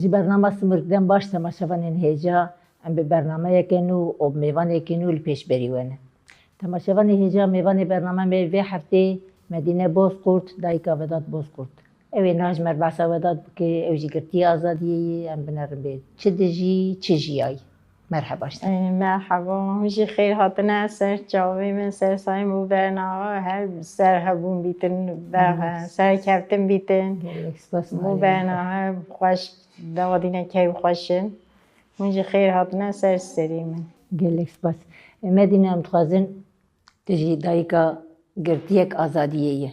جی برنامه سمرگدن باش تماشاوانین هیجا ام به برنامه کنو و میوان کنو الپیش بریونه. تماشاوان هیجا میوان برنامه به هفته مدینه بازخورد دایکا وداد بازخورد. اوی ناج مربعث وداد که اوجی گرتی آزادی ام بنرم به چه دجی چه جیای. مرحبا شد. مرحبا میشه خیر هاتنه سر جاوی من سر سایم و برنامه هر سر هبون بیتن و سر کفتن بیتن و برنامه خوش دوادینه که خوشن میشه خیر هاتنه سر سری من. گلیکس بس مدینه ام تخازن دجی دایکا گرتی یک آزادیه.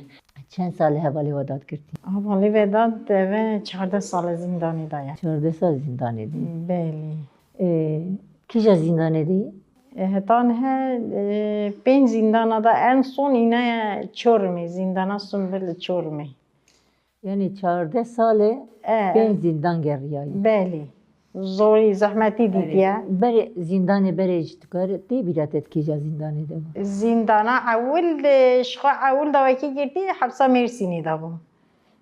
چند سال حوالی وداد گرتی؟ حوالی وداد و 14 سال زندانی دایم. 14 سال زندانی دی؟ بله. کجا زندانی دی؟ تنها 5 زندان دا en son اینه چرمی زندان سنبل چرمی. یعنی 14 ساله 5 زندان گریایی. بله. زوری زحمتی دیدیه. بره زندان بره اجتکار دی بیراتت کجا زندانی دو؟ زندان اول شخا اول دا وکی گرتی حبسا مرسینی دا بو.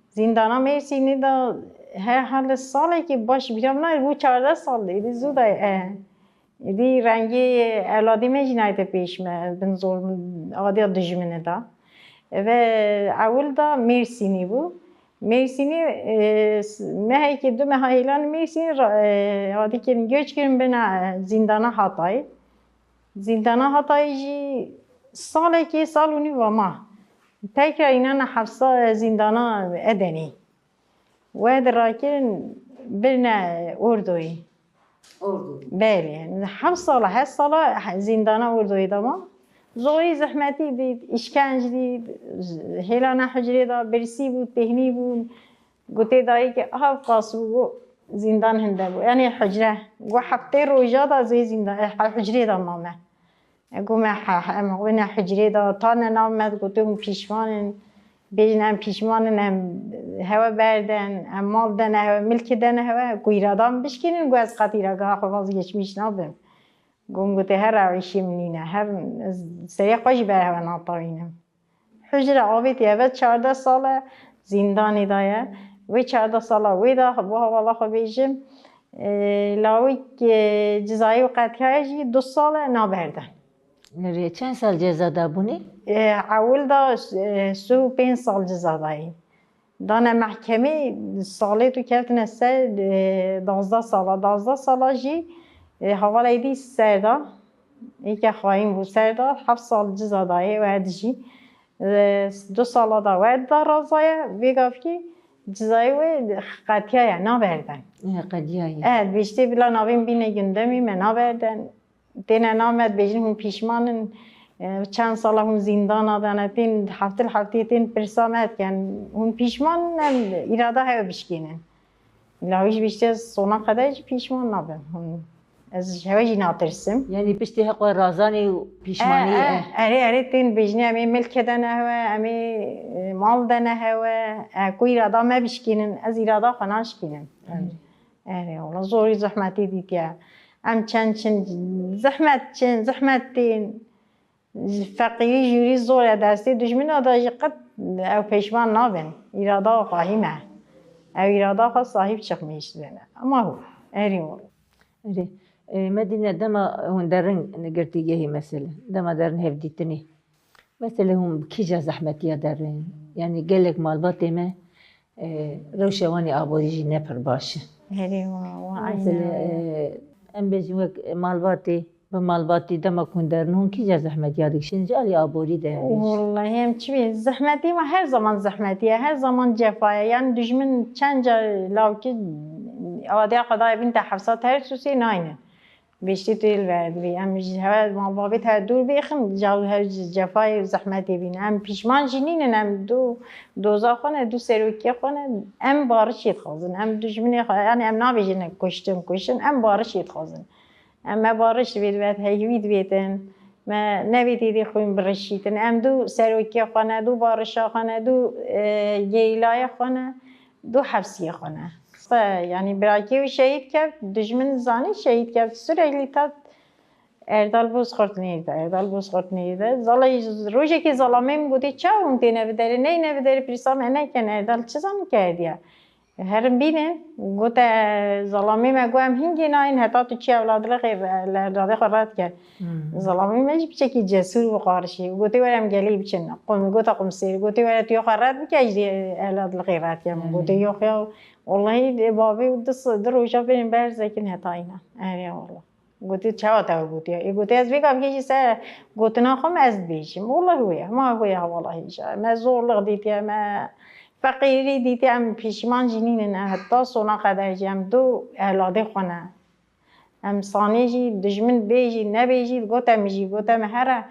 زندان مرسینی دا هر حال ساله که باش بیام نه بو 14 سال دی زوده. دی رنگی اولادی مجنایت پیش من بنزور عادی دژمنه دا و اول دا مرسینی بو مرسینی مهی که دو مهایلان مرسینی عادی که göç کردن بنا زندان هاتای زندان هاتای جی ساله که سالونی و ما تکرار اینا حبسا زندان ادنی و دراکن بنا اردوی بله 7 ساله 8 ساله زندان اردوی داما زوری زحمتی دید اشکنج دید هیلان حجری دا برسی بود تهنی بود گوته دایی که ها قاسو زندان هنده بود یعنی حجره گو هفته روزا دا زی زندان حجری دا مامه گو من حجری دا تا نامد گوته هم پیشوانن بیشتر پیشمانن هم هوا بردن هم مال دن هوا ملک دن هوا گویرادام بشکنن گو از قطیرگاه خواهد geçmiş نبیم گم گوته هر عیشی منینه هر سری خوش بر هوا نطاینم حجر آبیتی هوا 14 ساله زندانی دایه و 14 ساله وی دا با حوالا خو بیشم لاوی جزایی و قطعی 2 ساله نبردن نریه چند سال جزا دابونی؟ اول دا 35 سال جزا دایی دانه محکمه سالی تو کفتن سر 12 ساله جی حوالا ایدی سر دا ای که خواهیم بود سر دا 7 سال جزا دایی و جی 2 ساله دا و دا رازایه ویگاف که جزایی و قطعه نبردن قطعه بیشتی بلا نویم بینه گندمی من نبردن دینه نامد بیشتر هم پیشمانن چند سال هم زندان آدن تین هفته تین پرسامت کن هم پیشمان ایراده های بشکنن لاویش بیشتر سونا قدرش پیشمان نبن از هواجی ناترسم یعنی پشتی حق رازانی و پیشمانی اره تین بیشتر امی ملک دنه هوا امی مال دنه هوا کوی ایراده ما بشکنن از ایراده خناش کنن اره والله زوری زحمتی دیگه ام چند زحمت تین فقیری جوری زوره دستی دشمن آداجی قد او پیشمان نابن ایرادا خواهیمه او ایرادا خواه صاحب چخمیش دنه اما هو اریم مدینه دما هون درن نگرتیگهی مثلا دما درن هفدیتنی مثلا هم کجا زحمتیه درن یعنی گلک مالباتی ما روشوانی آبادیجی نپر باشه اریم مثلا ام بیشیم مالباتی به مالباتی دما کندرن هون کجا زحمتیه دکشن جالی آبادی ده والله هم چی زحمتی ما هر زمان زحمتیه هر زمان جفایه یعنی دشمن چند جا لاوکی آدیا قضای بنت حفصات هر سوسی ناینه بیشتر تویل ورد بی ام هوا مالبابی تا دور بیخم جاو هر جفای زحمتی بین ام پیشمان جنینن ام دوزا خونه دو سروکی خونه ام بارشید خوازن ام دشمنی یعنی ام نابیجن کشتن ام بارشید خوازن اما بارش بیاد هیوید بیتن ما نبیدی خویم برشیدن ام دو سروکی خانه دو بارش خانه دو گیلای خانه دو حبسی خانه یعنی برای شهید کرد دشمن زانی شهید کرد سریعی تا اردال بوز خورد نیده زالی روزی که ظالمیم بودی چه اون دی نبودی نه نبودی پریسام نه کن اردال چه زن کردیه هرم بینه گوت ظلامی مگو هم هنگی ناین حتی تو چی اولاد غیر اولاد خورد کرد ظلامی مجی بچه کی جسور و قارشی گوتی ورم گلی بچن گوتا قمصیر گوتی ور تو خورد بکجی اولاد غیرت کردم گوتی یو خیال والله بابی و دروشا بریم برز کن حتی اینا آره والله گوتی چه تا گوتی گوتی از بیگم که سر گوتنا خم از بیشم والله هویه ما هویه والله هیچ ما زور دیتی ما فقیری دیتی ام پیشمان جنین نه حتی سونا قدر جم دو اولاد خونه ام صانیجی دجمن بیجی نبیجی گوتم میجی گوتم هر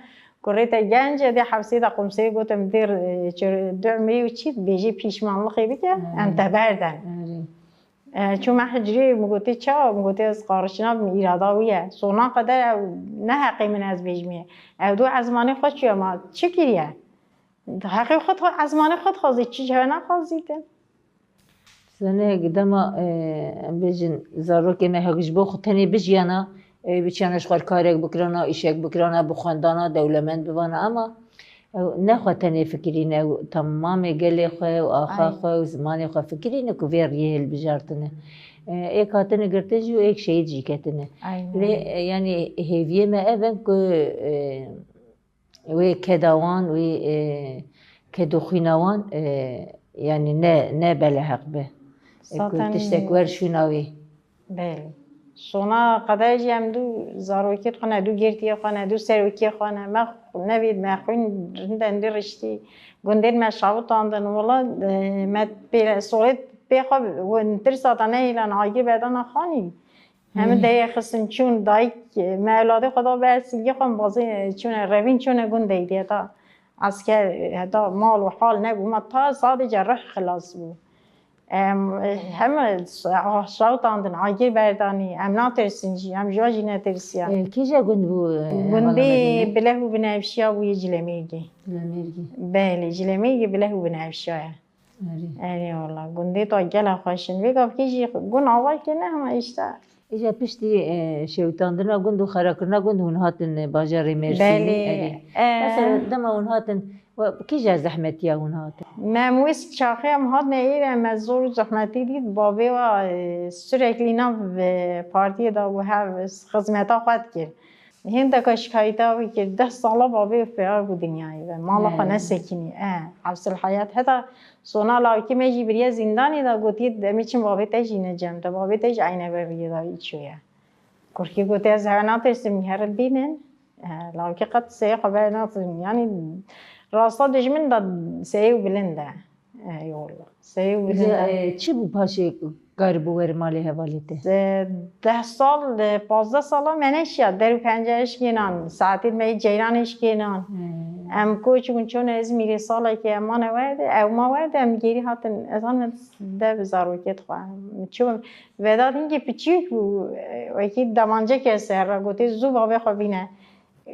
کریت گنج دی حبسی دا قمسی گوتم دیر دعمی و چیت بیجی پیشمان لخی بکه ام تبردن چون من حجری مگوتی چه مگوتی از قارشنا ایراداویه سونا قدر نه حقی من از بیجمیه او دو ازمانی خود چیه ما چه کریه حقی خود ازمانی خود خوازی چی چه نخوازیده سنه قدما بيجن زاروك ما هجش بو خطني بجيانا بيجيانش خار كارك بكرانا إشيك بكرانا بخاندانا دولمند بوانا أما نخوتني فكرين أو تمام قلي خو وآخا خو وزماني خو فكرين كوفير يهل بجارتنا إيه كاتنا قرتجي وإيه شيء جي كاتنا يعني هيفيه ما أبن كو وي كداوان وي كدوخيناوان يعني نا بلحق به تشتك ورشوناوي بله سونا قدر جم دو زاروکیت خانه دو گرتی خانه دو سروکی خانه ما نوید ما خوین رندن درشتی گندن ما شاوت آندن ولی ما به سوالت بخواب و انترساتانه ایلان آگی بدن خانی همه دیگه خستن چون دایک مولاد خدا برسی خون بازی چون روین چون گنده دیگه تا عسکر هدا مال و حال نبود ما تا ساده جرح خلاص بود همه شاوت آندن آگی بردانی ام ناترسینجی ام جاجی نترسیان کیجا گند بو گندی بله و بنفشیا و یه جلمیگی جلمیگی بله جلمیگی بله و بنفشیا آره والله گندی تا گله خوشن بگم کیجی گن آوای که نه ما اشتا ایجا پشتی شوتاندنا گند و خراکرنا گند هون هاتن باجار مرسینی مثلا دم هون هاتن کیجا زحمتی هون هاتن ممویس چاخی هم هات نیره مزور زحمتی دید بابی و سرکلی نام پارتی دا و هر خدمتا خود کرد هند که شکایتا و که 10 ساله بابی فرار بود دنیایی و مالا خانه سکنی حبس الحیات حتی سونا لاکی میجی بریه زندانی دا گوتید میچین بابی تیجی نجم دا بابی تیج عینه بریه دا ایچویه کرکی گوتی از هونات ارسم هر بینن لاکی قد سه خبر ناتون یعنی راستا دجمن دا سه و بلنده والله سه و بلنده چی بو پاشه قربو ورمالی حوالیته 10 سال 15 ساله منش یاد در پنجرش گینان ساعتی می جیرانش گینان ام کوچون چون از میری ساله که ما نورده او ما ورده ام گیری هاتن ازان ده بزاروکت خواهم چون وداد اینکه پچیک بو وکی دمانجه که سر گوتی زو بابه خوابینه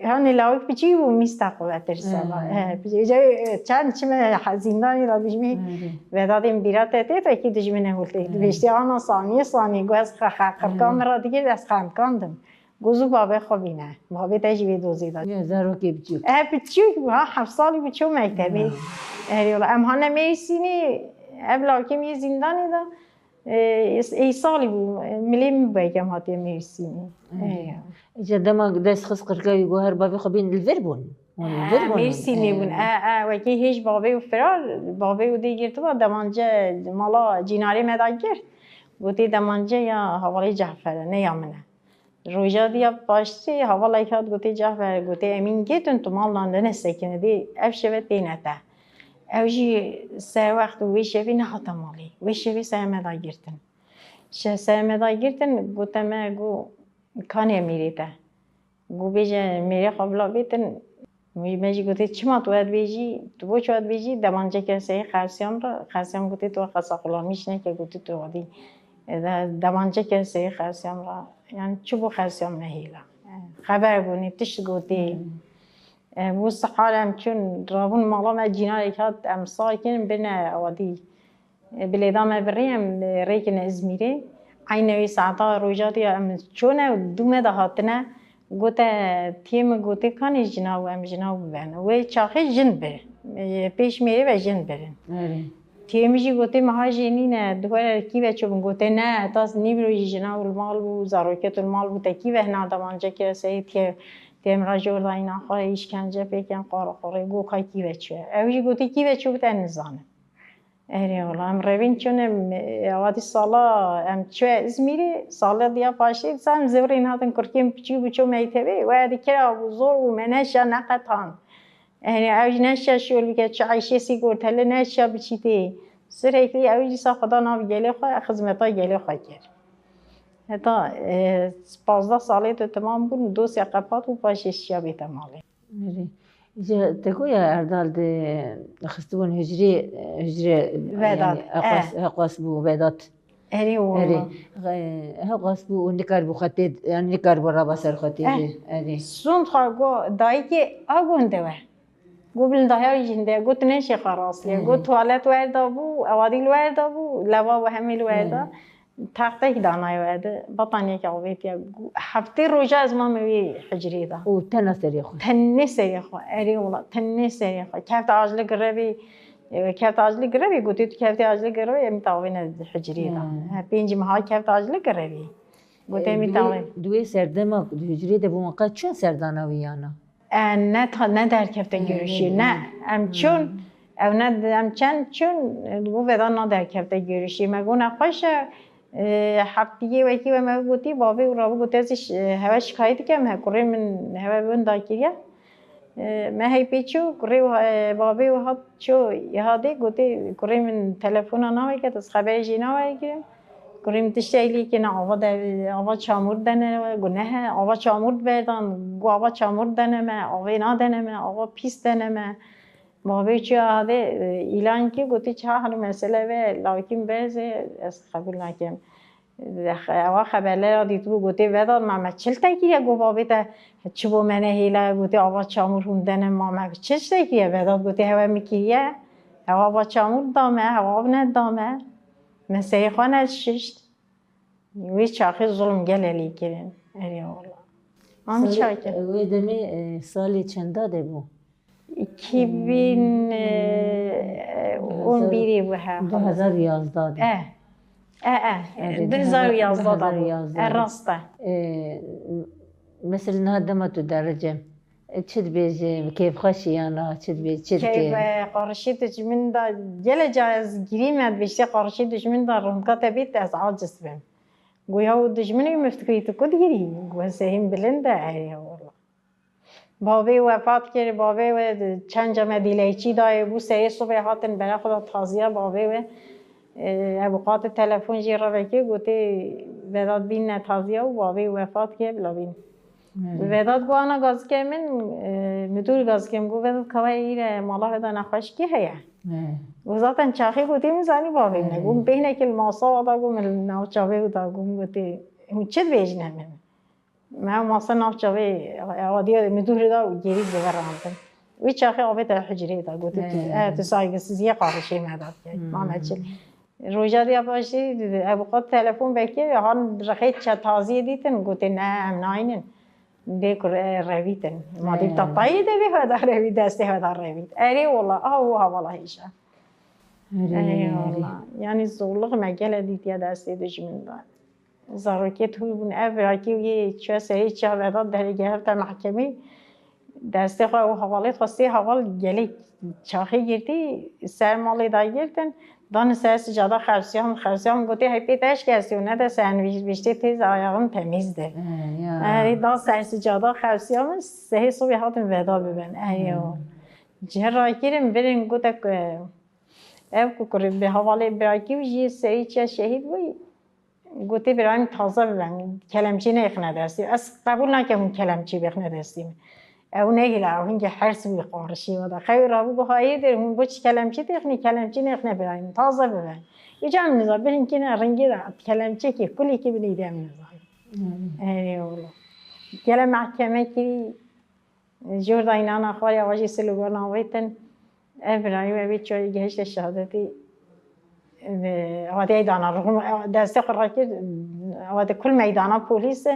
هنی لاوک پچیک بو میستقبل ترسما چند چیم زندانی را بجمی ودادیم بیرات تیت وکی دجمی نهولته بیشتر آن ثانیه گوز خاطر کامرا دیگه دست خام کندم گوزو بابه خوابینه بابه تجوی دوزی داد یه زاروکی بچیک بچیک بو ها 7 سالی بچو مکتبی هریولا ام هانه میسینی ابلاکی می زندانی دا ای سالی بو ملیم بگم هاتی میسینی ایجا دما دست خس قرقاوی گوهر بابی خوابین الوربون میسینی بون وکی هیچ بابه و فرار بابه و دیگر تو دمانجه مالا جیناری مداگر بودی دمانجه یا حوالی جعفره نه یا منه روزا دیا پاشتی حوالی کات گوتی جعفر گوتی امین گیتون تو مال لندن سکنه دی افشوت دینته اوجی سه وقت ویشوی نه حتی مالی ویشوی سه مداگرتن سه مداگرتن گوتم گو کانی میریده گو بیجه میری قبلا بیتن میجی گوتی چما تو اد بیجی تو بو چو اد بیجی دمانجه که سه خرسیام گوتی تو خاصا خلامیش نه که گوتی تو وادی دمانجه که سه خرسیام را یعنی چوبو خرسیام نهیلا خبر گونی تش گوتی بوس حالم چون رابون مالا ما جیناری کات ام ساکن بنا وادی بلیدام بریم ریکن ازمیره عینوی ساعتا روزاتی ام چونه دومه دهاتنه گوته تیم گوته کانی جناب ام جناب بن و چاخه جن بره پیش میره و جن برن تیمیجی گوته مهاجینی نه دوباره کی بچه بون گوته نه تاس نیبروی جنا و المال بو زاروکت المال بو تکی به نه دامانجا که سعی تیم راجور داینا خواهی ایشکنجه پیکن قارا قاره گو کای کی بچه اوجی گوته کی بچه بود نزانه اری والله ام روین چونه اوادی سالا ام چه ازمیری سالا دیا پاشید سام زورین هاتن کرکیم پیچو بچو میتوی و ادی کرا و زور و منش نقطان اری اوج نشه شول بگه چه عیشه سیگور تله نشه بچیتی سرکلی اوجی سا خدا ناو گله خو خدمتا گله خو کرد حتی 15 ساله تو تمام بود دو سه قپات و پاشش یا بیتماله إذا تقول يا أردال خستون هجري وداد هقاس بو وداد اری والله هقاس بو نكار بو خطيد يعني نكار برا بسر خطيد اری سون خاگو دایی که آگونده و گو بل دایی جنده گو تنش خراصی گو توالت وردا بو اوادیل وردا بو لوا و همیل وردا تحتك دانای ورده بطانیه که عویتی هفته روزه از ما میوی حجری دا و تنه سريخو اری والله تنه سريخو كيف عاجل قربي كيف عاجل قربي قلت كيف عاجل قربي متعاون حجری دا بینج مها كيف عاجل قربي قلت متعاون دوی سردما هجری ده بو موقع چون سردانویانا نه در کفته گروشی نه ام چون او نه ام چون گو ودا نه در کفته گروشی مگو نخواش هفتگی وکی و ما گویی بابی و رابو گویی ازش هوا شکایتی که من کره من هوا بون داکیه ما هی پیچو کره بابی و هات چو یهاده گویی کره من تلفن ناوی که از خبر جیناوی که کره من تشتیلی که نه آوا چامور دنه گناه آوا چامور بردن گو آوا چامور دنه ما آوا نادنه ما آوا پیس دنه ما بابی چه هاده ایلان که گویی چه حال مسئله و لاکیم برزه از قبول نکیم اوا خبرله را دیدو گویی ودار ما چل تکیه گو بابی تا چه با منه هیلا گویی آوا چامور هندن ما چل تکیه ودار گویی هوا میکیه هوا با چامور دامه هوا نه دامه مسیح خانه ششت وی چاخی ظلم گلی کردن اری والله آن چاکه وی دمی سالی چنده ده بو 2011 بود 2011 ده 2011 راسته مثل هذا تو درجه چه بیجی کیف خشیانا چه بیجی چه کیف قارشی دشمن دا جل جاز گریمت بیشتر قارشی دشمن دا رمکات بیت از عاجز بیم گویا و دشمنی مفتکری تو کد گری گویا سهم بلنده ای والله بابی وفات کرد بابی و چند جمع دیلیچی دای بو سه صبح هاتن برای خدا تازیه بابی و ابوقات تلفن جیرا وکی گویی وداد بین تازیه و بابی وفات کرد لابین وداد گو آنا گاز که من مدور گاز که گو وداد کوای ایره مالا ودا نخواش کی هیا و ذاتن چاخی گویی میزنی بابی نه گو بینه که الماسا ودا گو من ناو چاوی ودا گو گویی چه بیجنه من ما ماسا ناو چاوی آدیا مدور دا گیری بگرامتن وی چاخی آبی تا حجری دا گویی تو سایگسیزی قارشی مداد که ما مچل روزا دیا باشی ابوقات تلفن بکی هان رخیت چه تازی دیتن گویی نه ام ناینن دیگر رویدن مادی تا تایی دوی هدا روید دسته هدا روید اری والله آه والله ایشا اری والله یعنی زولق مگل دیتیا دسته دشمن دار زاروکت هوی بون افراکی یه چه سری چه ودا درگه هفته محکمی دسته خواه و حوالت خواستی حوال گلی چاخی گرتی سر مالی دا گرتن دان سرس جادا خرسیام گویی هی پیتش کسی و نه ده سنویش بیشتر تیز آیاغم تمیز ده اری دا سرس جادا خرسیام سه صبح هاتم ودا ببین ایو جه رای کریم برین گویی او که به حواله براکی و جی سری چه شهید بوی گویی برایم تازه ببین کلمچی نیخنه درستیم از قبول نکم کلمچی بخنه درستیم او نهیلا او هنگه حرس بی قارشی و دا خیلی رابو بخواهی در اون بچ کلمچی کلمچی نخنه برایم تازه ببین ایجا هم نزا برین که نه رنگی دا کلمچی که کلی که بلیده هم نزا ای اولا گل محکمه که جور دا اینان اخواری آواجی سلوگان آویتن برایم اوی چوی گهشت شهادتی آواده ایدانا دسته خورا کرد آواده کل میدانا پولیس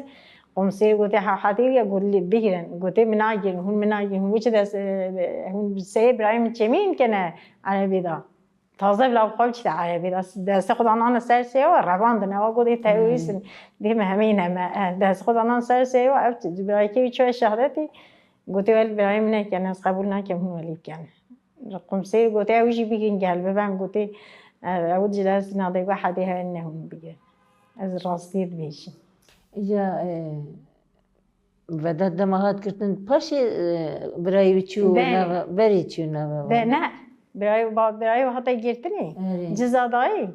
قمصي قلت حاضر يقول بيجرن قلت مناجين هون وش ده هون سيب رايم تشمين كنا على بيدا تازه بلا بخوام چی عربی دست خود آنان سر سیوا روان نه و گودی تروریست دیم همین هم دست خود آنان سر سیوا افت برای کی چه شهادتی گوتی ولی برای من که از قبول نکم ولی کنه رقم سه گوتی اوجی بگین قلبه من گوتی اود جلس نادی واحد ها انهم بگه از راستیت بیشی اجا و داد دماغات کردن پاش برای چو بری چو نه برای حتی گرتنی جزادایی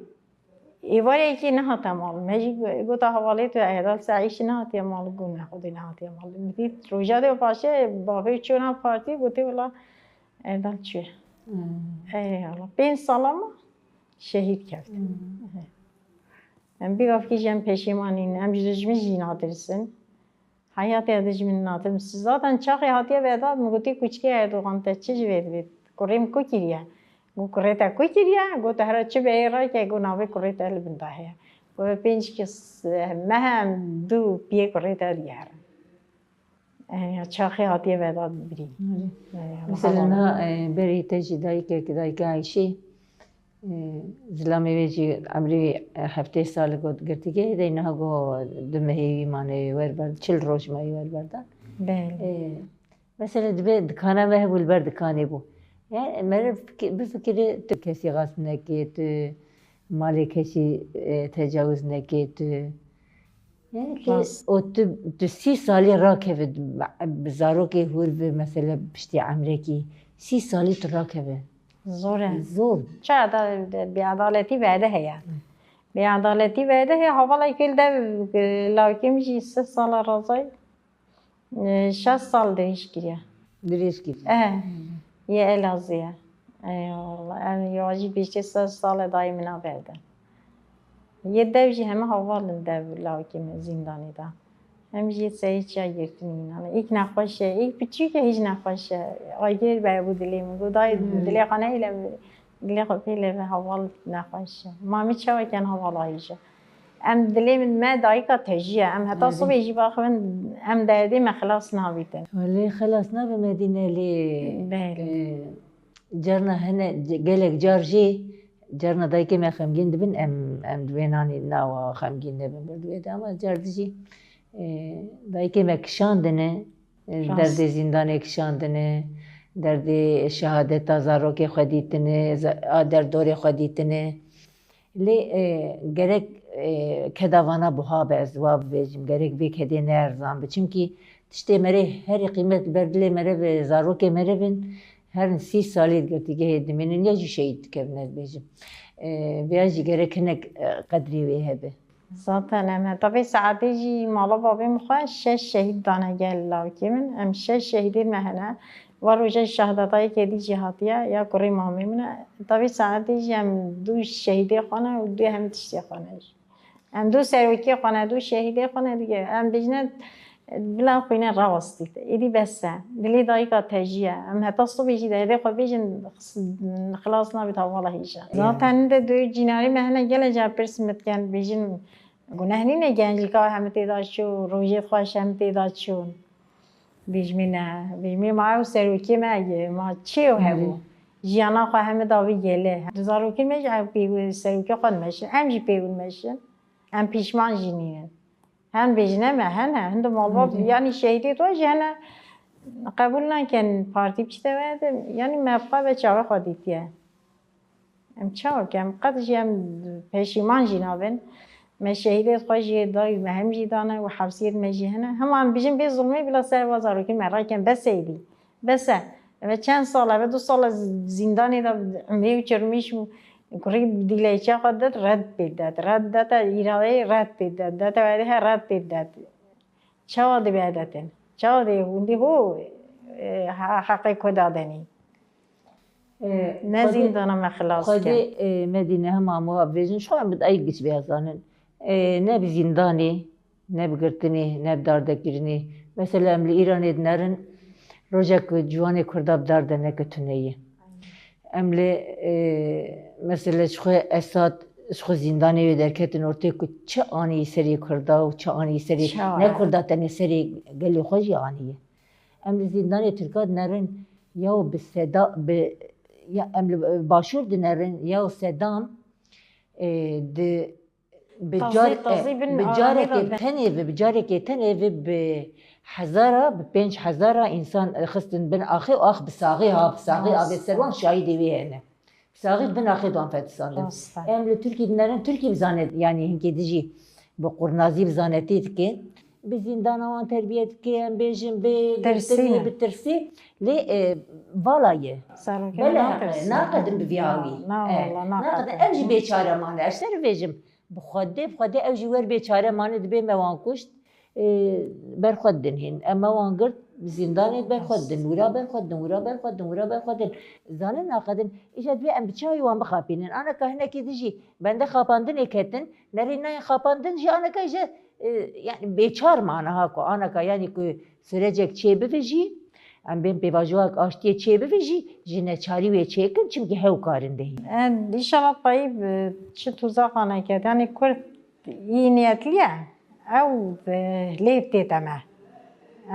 ایواری که نه تمام مجی گوته حوالی تو ایدال سعیش نه تی مال گونه خودی نه تی مال میتی روزا دو پاشه با وی چونا پارتی گوته ولی ایدال چیه ایالا 5 سالم شهید کرد من بیگفت که جم پشیمانی نه جزمی جینادرسن حیاتی ادجمی نادرم زادن چاقی هاتی ویداد مگوتی کوچکی ایدوغان تچیج وید کریم کوچیه گوکرتا کوچیه گوته هر چی بیاره که گوناوی کرتا لبنداهه و 5 کس مهم دو پیه کرتا دیاره چاقی هاتی ویداد بری مثلا بری تجدایی که کدای عایشی زلامی ویجی عمری 7 سال گرتی که دینا گو دمهی مانه ور برد 40 روز مایی ور بردن بله مثلا دکانه مه بول بر دکانه بو yani من بفکر تو کسی غصب نکید مال کسی تجاوز نکید yani که او تو 30 سالی را که بزارو که هور به مثلا پشتی عمره کی 30 سالی تو را که زوره زور چه بی‌عدالتی وعده هیا بی‌عدالتی وعده هیا حوالا کل ده لاکی میشی 3 سال رازای 6 سال دریش کریه دریش کی یه الازیه والله یواجی بیشتر 3 سال دایمنا برده یه دوجی همه حوالن ده لاکی زندانی ده همیشه سعی چیه گرفتیم نه ایک نخواشه ایک پیچی که هیچ نخواشه آیگر بر بود دلیم گودای دلی خانه ایلم دلی خپیله و حوال نخواشه مامی چه وقتی حوال هایشه ام دلیم ما دایکا تجیه ام حتی صبح یجی باخن ام دردی مخلاص نابیدن ولی خلاص نه به مدینه لی بله جرنا هنه گلک جارجی جرنا دایکی ما خمگین دبن ام دوینانی نوا خمگین دبن بردوی دام جاردجی دایکی ما کشاندنه درد زندان کشاندنه درد شهادت زارو که خودیتنه در دور خودیتنه لی گرک کداوانا بها به ازواب بیجم گرک بی کدی نرزان بچیم کی تشتی مره هر قیمت بردلی مره به زارو که مره بین هر 30 سالی گرتی که هدمینن یا جو شهید کردند بیجم بیاجی گرک نک قدری ویه به zaten hem tabii sadece mala babam خواه 6 şehit dana gel lakimin hem 6 şehidin mehne var hoca şehadetayı kedi cihatiye ya kuri mamimine tabii sadece hem 2 şehidi khana و 2 hem tişti khana hem 2 serviki khana 2 şehidi khana diye hem bijne بلا خوینه راستید ایدی بسه دلی دایکا تجیه ام حتی صبحی دایده خو بیشن خلاص نبی تا والا هیچه zaten de دوی جیناری مهنه گله جا پرسمت کن بیشن گناهی نه گنجی که هم تیداد شو روزی خوش هم تیداد شو بیشمی نه بیشمی ما او سروکی مگه ما چی و هبو جیانا خو همه داوی گله زاروکی میشه پیگو سروکی خود میشه همجی پیگو میشه هم پیشمان جینیه هم بیشنه مه هند مالباب یعنی شهیدی تو جنه قبول نکن پارتی بچته وید یعنی مبقى به چاوه خودیتیه ام چاو کم قدش هم پشیمان جنابن ما شهیدت خوشی دای مهم جدانه و حبسیت مجیهنه هم بیشن به ظلمی بلا سر بازارو که مرا کم بس ایدی بسه و چند ساله و 2 سال زندانی دا عمری و چرمیش قریب دیلیچه خودت رد بیداد رد داده ایراده رد بیداد داده وعده رد بیداد چه وادی بیادتن چه وادی وندی هو حقی کدادنی نه زندان مخلاص خود مدینه هم آمو بیشن شو هم بد ای گیش بیازانن نه به زندانی نه به گرتنی نه به داردگیرنی مثلا املی ایران ادنرن روزک جوانی کرداب دارده نکتونیه املی مثلا شخو اساد شخو زندانی و درکتن ارتای که چه آنی سری کرده و چه آنی سری نه کرده تنی سری گلی خوشی آنیه املی زندانی ترکات نرن یا به صدا به یا ام باشور دنرن یا صدام د تازی بن بجاره آرامی که تنه و بجاره که تنه و به هزارا به 5000 انسان خستن بن آخه و آخ بساقی ها بساقی آب سروان شاهدی ویه بساقی بن آخه دوان فتسان ام ترکی دنرن ترکی بزاند یعنی هنگی دیجی با قرنازی بزانتید که به زندان آن تربیت که هم بیشم به ترسی لی والایه بله نقدم بیاوی نقدم امجی بیچاره مانه اشتر بیشم بخوده اوجی ور بیچاره مانه دبی موان کشت برخودن هین اما وان گرد زندانیت برخودن ورا برخودن زانه نقدن ایجاد بی ام بچای وان بخابینن آنها که هنکی دیجی بنده خاباندن اکتن نرین نه خاباندن جی آنها که ایجاد yani beçar manaha ko anaka yani ku sürecek çebe veji em ben pevajoak aştiye çebe veji jine çari ve çekin çünkü hevkarinde. İnşallah tayyip çi tuzak anaket yani kur iyi niyetliye ev levte teme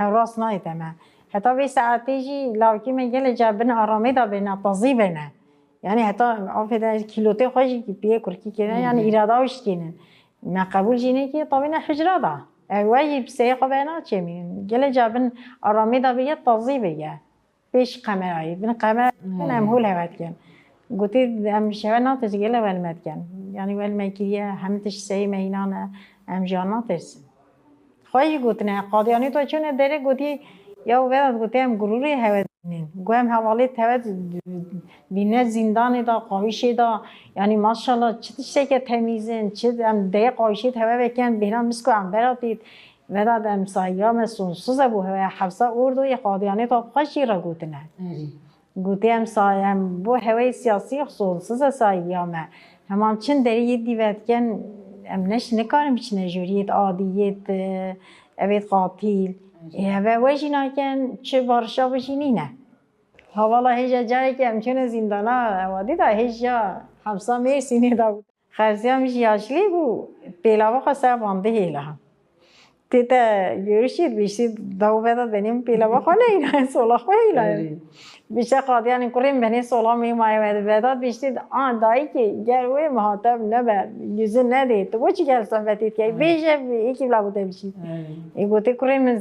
ev rast nay teme hatta bir saateci lavki me gele cebin arame da bena tazi bena yani hatta affeder kilote hoji ki piye kurki kene yani irada hoşkinin ما قبول جینه که طبعا حجره دا واجب سیخ بینا چه میگن گله جابن آرامی دا بیاد تازی بگه پیش قمرایی بین قمر هم هول هوت کن گوتی هم شوا ناتش گله ولمت کن یعنی ولمکیه هم تش سی مهینانه هم جاناتش خواهی گوتنه قادیانی تو چونه داره گوتی یا ولد گوتی هم گروری هوت گوهم حوالی تود بینه زندانی دا قایشی دا یعنی ماشاءالله چه تشته که تمیزن چه هم ده قایشی توا بکن بیرام مسکو هم براتید و داد هم سایام سونسوز بو هوا حفظه اردو یه قادیانی تا خوشی را گوتنه گوتی هم سایم بو هوای سیاسی سونسوز سایامه همان چند داری یه دیوت کن هم نش نکارم بیچ نجوریت عادیت اوید قاتیل و وجی نکن چه بارشا بشینی نه حوالا هیچ جایی که همچون زندانا وادی دا هیچ جا حبسا مرسینی دا بود خرزی همیشه یاشلی بود پیلاوه خواسته بانده هیله هم تیتا یورشید بیشتید داو بداد بینیم پیلاوه خونه اینا سولا خواه هیله بیشتر قادیانی کریم بینی سولا میمایه بداد بیشتید دایی که گروه محاطب نبر yüzü ندید تو چی گل صحبتید که بیشه یکی بلا بوده بیشید ای گوتی کریم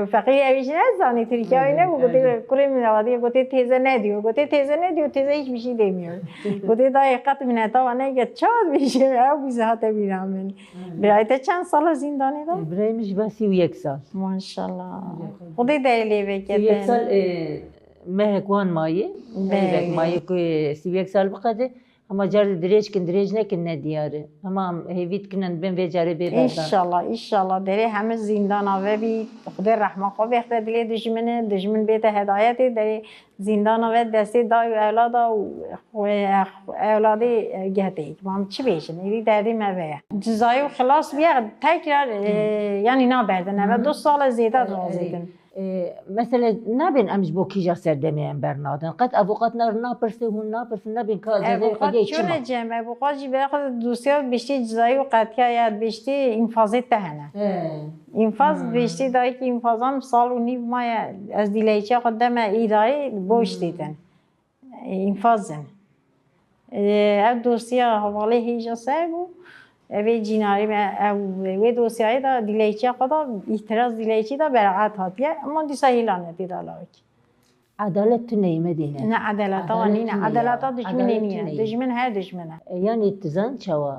فقیه اویش نزانی ترکیه هایی نبود گوتی کریم نوادی گوتی تیزه ندیو گوتی تیزه هیچ بیشی دمیاد گوتی دایی قط منتا و نگه چاد بیشه او بیزه هاته بیرم من برایت چند سال زندانی دار؟ برایمش با 31 سال ماشالله خودی دلیلی بکتن 31 سال مهکوان مایه مایه که 31 سال بقده اما جار دریج کن دریج نکن ندیاره اما هیوید کنن بین و جاره بیردن انشالله داره همه زندان آوه بی خدا رحمه خواه بخته دلی دشمن بیت هدایتی داره زندان آوه دستی دای اولاد و اولادی گهته ای هم چی بیشن ایدی دردی موه جزایی و خلاص بیا تکرار یعنی نبردن و 2 سال زیده رازیدن مثلا نبین امش با کیجا سردمیم برنادن قد ابوقات نپرسه هون نپرسه نبین که جزای قضیه چی چونه جمع ابوقات جی برای خود دوستیار بیشتی جزایی و قطعه یاد بیشتی انفاظی تهنه انفاظ بیشتی دایی که انفاظم سال و نیو ماه از دیلیچه خود دم ایداری بوش دیدن انفاظن او دوستیار حوالی هیجا سر بود اوی جیناری اوی دوسیایی دا دیلیچی خدا احتراز دیلیچی دا براعت هاتیه اما دیسا هیلانه دیده لاکی عدالت تو نیمه دینه نه عدالت ها نینه عدالت ها دشمنی نیه دشمن هر دشمنه yani اتزان چوا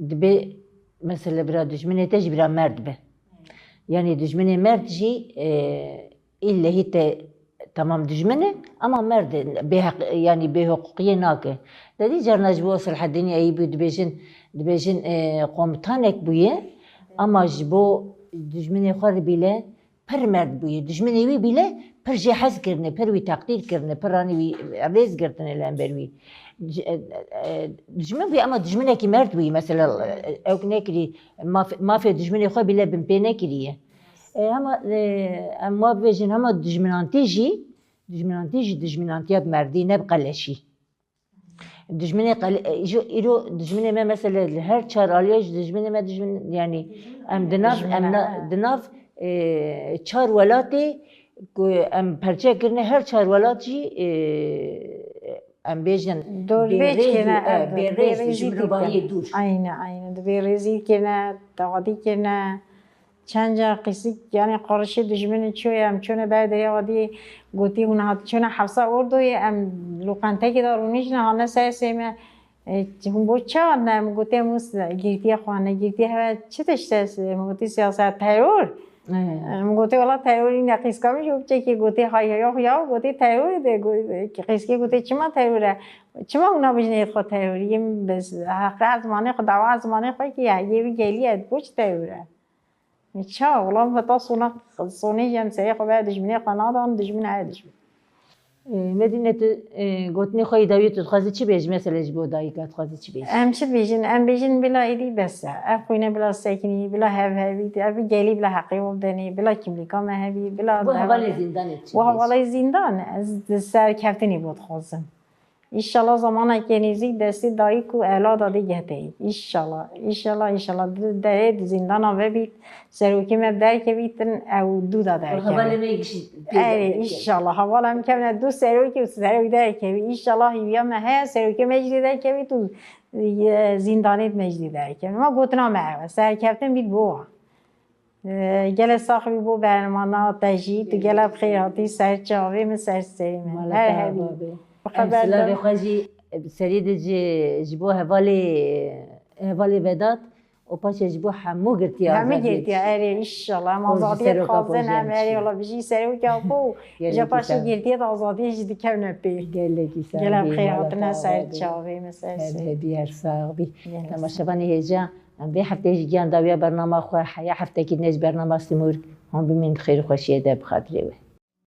دبی مثلا برا دشمنی تج برا مرد به yani دشمنی مرد جی ایله هیت tamam دشمنه اما مرد بحق yani بحقوقیه ناکه دادی جرناج بو اصل حدینی ای بود دبیجن قومتانک بویه اما جبو دشمنی خور بیله پر مرد بویه دشمنی وی بیله پر جهاز کرنه پر وی تقدیر کرنه پر رانی وی ریز کردن الان بروی دشمن بی اما دشمنه کی مرد بویه مثلا او نکری ما في دشمنی خور بیله بمپی نکریه اما بيجن هم دجمنانتيات مردي نبقى لشي دجمني قل يرو دجمني ما مثلا هر شهر عليش دجمني ما دجمن يعني ام دناف شهر ولاتي ام پرچه کرنه هر چهار ولات جی ام بیشن دور بیچ کنه بیریز جمروبایی دور aynı بیریزی کنه دادی کنه چند جا قصی یعنی قارشی دشمنی چوی ام چون بعد یادی گویی اون هات چون حفصه اردوی ام لوکانته که دارونیش نه هنر سرسیمه هم بود چه آدم گویی موس گیتی خانه گیتی هوا چه تشتست گویی سیاست ترور گویی والا تروری نقیس کمی شد چه گویی یا گویی تروری ده قیسکی گویی چما تروره چما اونا بجنید خود تروری بس حق از مانه خود دوا از مانه خود که یه گلیه بوچ تروره چه والا بتا صونه جمسه خو بعد دشمنی قنادان دشمن عادش مدینه گوتنی خواهی داوی تو خواهی چی بیش مثلا جبو دایی که خواهی چی بیش ام چه بیشین ام بیشین بلا ایدی بس اف خوینه بلا سکنی بلا هوی اف گلی بلا حقی وبدنی بلا کیملیکا مهوی بلا و حوالی زندان چی و حوالی زندان از سر کفتنی بود خواستم ایشالله زمانه که نیزی دستی دایی کو اولاد دادی گهته ایشالله در زندان ها ببید سروکی مبدر که بیتن او دو داده حوالی میگشی ایشالله حوالی هم که دو سروکی و سروکی در که بید ایشالله هیویا مه سروکی مجری در که بید تو زندانیت مجری در که ما گوتنا مه سر کفتن بید بو گل صاحبی بو برنامه تجید گل بخیراتی سر چاوی من سر سریم هر هبی امثله بخواهی سرید جبو حوالی وداد و پاش جبو همو گرتی آزادی همه گرتی اره ایشالله هم آزادی خوازن هم اره والا بجی سره و که اپو جا پاش گرتی آزادی جدی کم نپی گلگی سر گلم خیراتنا سر چاوی مثل هبی هر ساقبی تماشاوانی هجا من به هفته جیان داویا برنامه خواه حیا هفته که نیز برنامه سمور هم بمین خیر خوشیه ده بخاطره